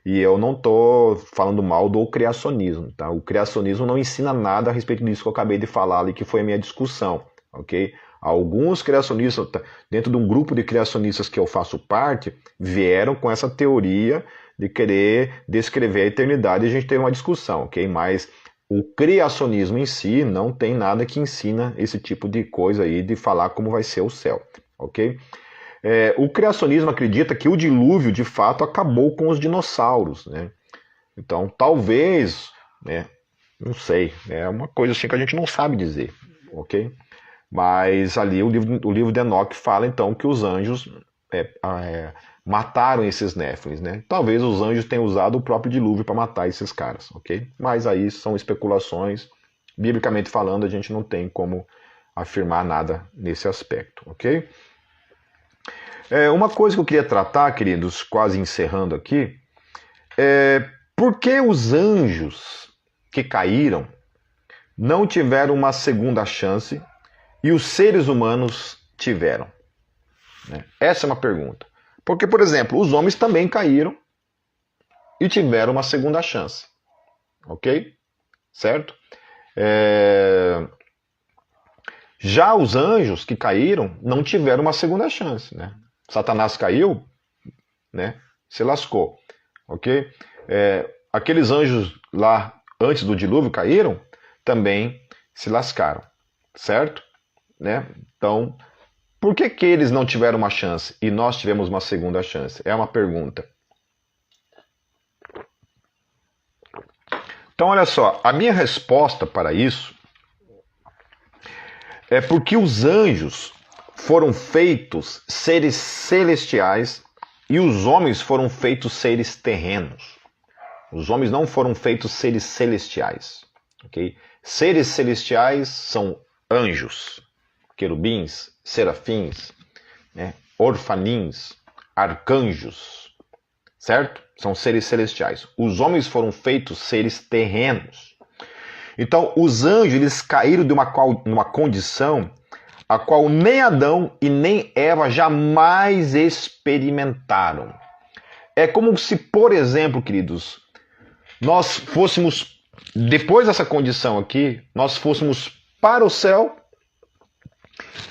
e eu não estou falando mal do criacionismo, tá? O criacionismo não ensina nada a respeito disso que eu acabei de falar ali, que foi a minha discussão, ok? Alguns criacionistas, dentro de um grupo de criacionistas que eu faço parte, vieram com essa teoria de querer descrever a eternidade e a gente teve uma discussão, ok? Mas o criacionismo em si não tem nada que ensina esse tipo de coisa aí de falar como vai ser o céu, ok? O criacionismo acredita que o dilúvio de fato acabou com os dinossauros, né? Então talvez, né? Não sei, é uma coisa assim que a gente não sabe dizer, ok? Mas ali o livro de Enoque fala então que os anjos mataram esses Néfilins, né? Talvez os anjos tenham usado o próprio dilúvio para matar esses caras, ok? Mas aí são especulações. Biblicamente falando, a gente não tem como afirmar nada nesse aspecto, ok? Uma coisa que eu queria tratar, queridos, quase encerrando aqui, por que os anjos que caíram não tiveram uma segunda chance e os seres humanos tiveram? Essa é uma pergunta. Porque, por exemplo, os homens também caíram e tiveram uma segunda chance. Ok? Certo? Já os anjos que caíram não tiveram uma segunda chance, né? Satanás caiu, né? Se lascou. Ok? Aqueles anjos lá antes do dilúvio caíram, também se lascaram. Certo? Né? Então, Por que eles não tiveram uma chance e nós tivemos uma segunda chance? É uma pergunta. Então, olha só, a minha resposta para isso é porque os anjos foram feitos seres celestiais e os homens foram feitos seres terrenos. Os homens não foram feitos seres celestiais. Okay? Seres celestiais são anjos, querubins, serafins, né? Orfanins, arcanjos, certo? São seres celestiais. Os homens foram feitos seres terrenos. Então, os anjos eles caíram de uma condição a qual nem Adão e nem Eva jamais experimentaram. É como se, por exemplo, queridos, nós fôssemos, depois dessa condição aqui, nós fôssemos para o céu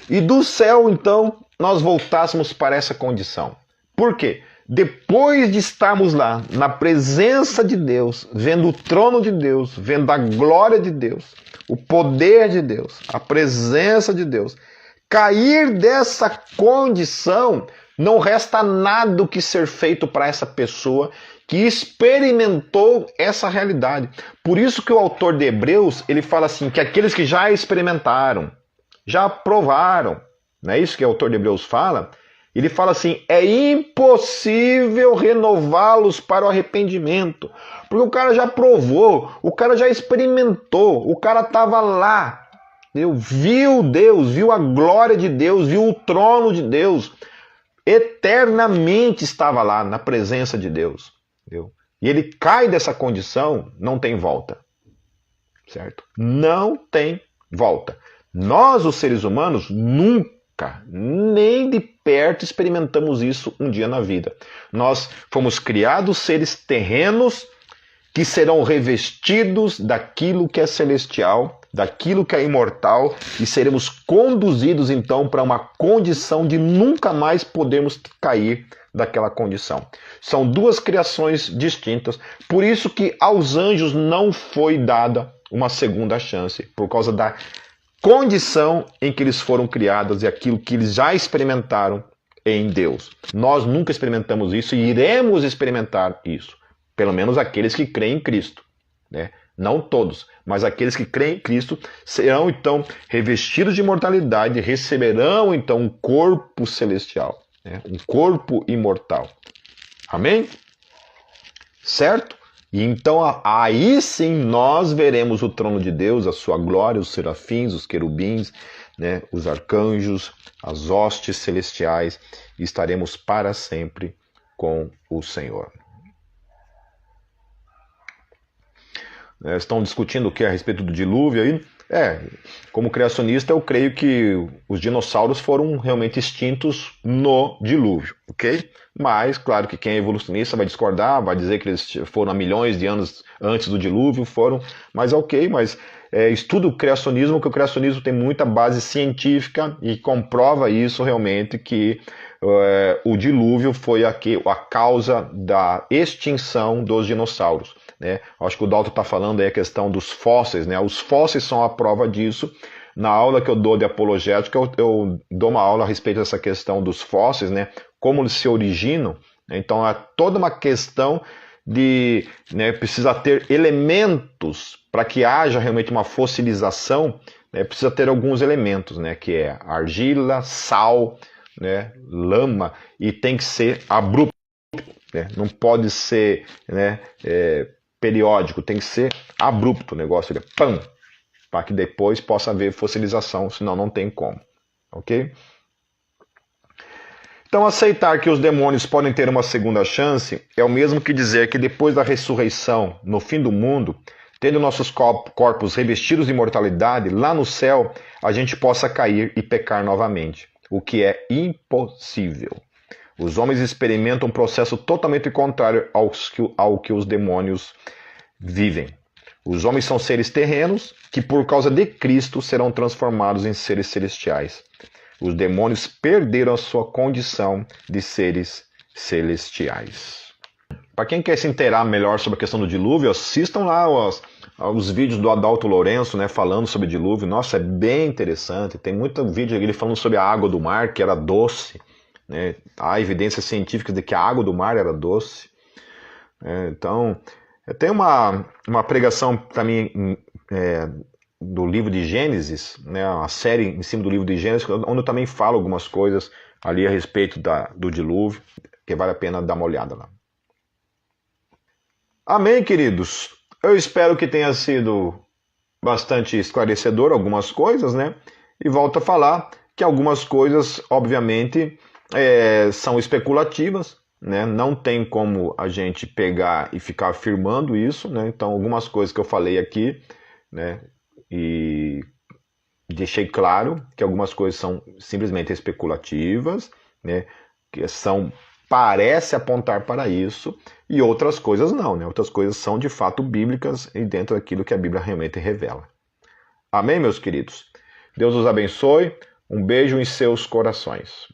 e do céu, então, nós voltássemos para essa condição. Por quê? Depois de estarmos lá, na presença de Deus, vendo o trono de Deus, vendo a glória de Deus, o poder de Deus, a presença de Deus, cair dessa condição, não resta nada do que ser feito para essa pessoa que experimentou essa realidade. Por isso que o autor de Hebreus, ele fala assim, que aqueles que já experimentaram, já provaram, não é isso que o autor de Hebreus fala? Ele fala assim, é impossível renová-los para o arrependimento. Porque o cara já provou, o cara já experimentou, o cara estava lá. Viu Deus, viu a glória de Deus, viu o trono de Deus. Eternamente estava lá, na presença de Deus. Entendeu? E ele cai dessa condição, não tem volta. Certo? Não tem volta. Nós, os seres humanos, nunca, nem de perto experimentamos isso um dia na vida. Nós fomos criados seres terrenos que serão revestidos daquilo que é celestial, daquilo que é imortal, e seremos conduzidos então para uma condição de nunca mais podermos cair daquela condição. São duas criações distintas, por isso que aos anjos não foi dada uma segunda chance, por causa da condição em que eles foram criados e aquilo que eles já experimentaram em Deus. Nós nunca experimentamos isso e iremos experimentar isso. Pelo menos aqueles que creem em Cristo. Né? Não todos, mas aqueles que creem em Cristo serão então revestidos de imortalidade e receberão então um corpo celestial. Né? Um corpo imortal. Amém? Certo? E então aí sim nós veremos o trono de Deus, a sua glória, os serafins, os querubins, né, os arcanjos, as hostes celestiais, e estaremos para sempre com o Senhor. Estão discutindo o que a respeito do dilúvio aí? Como criacionista eu creio que os dinossauros foram realmente extintos no dilúvio, ok? Mas, claro que quem é evolucionista vai discordar, vai dizer que eles foram há milhões de anos antes do dilúvio, mas ok, mas estuda o criacionismo, que o criacionismo tem muita base científica e comprova isso realmente, que o dilúvio foi a causa da extinção dos dinossauros. Né? Acho que o Dalton está falando aí a questão dos fósseis, né? Os fósseis são a prova disso. Na aula que eu dou de apologética, eu dou uma aula a respeito dessa questão dos fósseis, né? Como eles se originam. Então é toda uma questão de, né, precisa ter elementos para que haja realmente uma fossilização, né? Precisa ter alguns elementos, né? Que é argila, sal, né? Lama, e tem que ser abrupto, né? Não pode ser, né, periódico, tem que ser abrupto o negócio, pam, para que depois possa haver fossilização, senão não tem como, ok? Então aceitar que os demônios podem ter uma segunda chance é o mesmo que dizer que depois da ressurreição, no fim do mundo, tendo nossos corpos revestidos de imortalidade, lá no céu a gente possa cair e pecar novamente, o que é impossível. Os homens experimentam um processo totalmente contrário ao que os demônios vivem. Os homens são seres terrenos que, por causa de Cristo, serão transformados em seres celestiais. Os demônios perderam a sua condição de seres celestiais. Para quem quer se inteirar melhor sobre a questão do dilúvio, assistam lá os vídeos do Adalto Lourenço, né, falando sobre dilúvio. Nossa, é bem interessante. Tem muito vídeo ele falando sobre a água do mar, que era doce. Né? Há evidências científicas de que a água do mar era doce. Então, tem uma pregação também do livro de Gênesis, né, uma série em cima do livro de Gênesis, onde eu também falo algumas coisas ali a respeito do dilúvio, que vale a pena dar uma olhada lá. Amém, queridos? Eu espero que tenha sido bastante esclarecedor algumas coisas, né? E volto a falar que algumas coisas, obviamente, são especulativas, né? Não tem como a gente pegar e ficar afirmando isso, né? Então, algumas coisas que eu falei aqui, né? E deixei claro que algumas coisas são simplesmente especulativas, né? Que parece apontar para isso, e outras coisas não, né? Outras coisas são de fato bíblicas e dentro daquilo que a Bíblia realmente revela. Amém, meus queridos? Deus os abençoe. Um beijo em seus corações.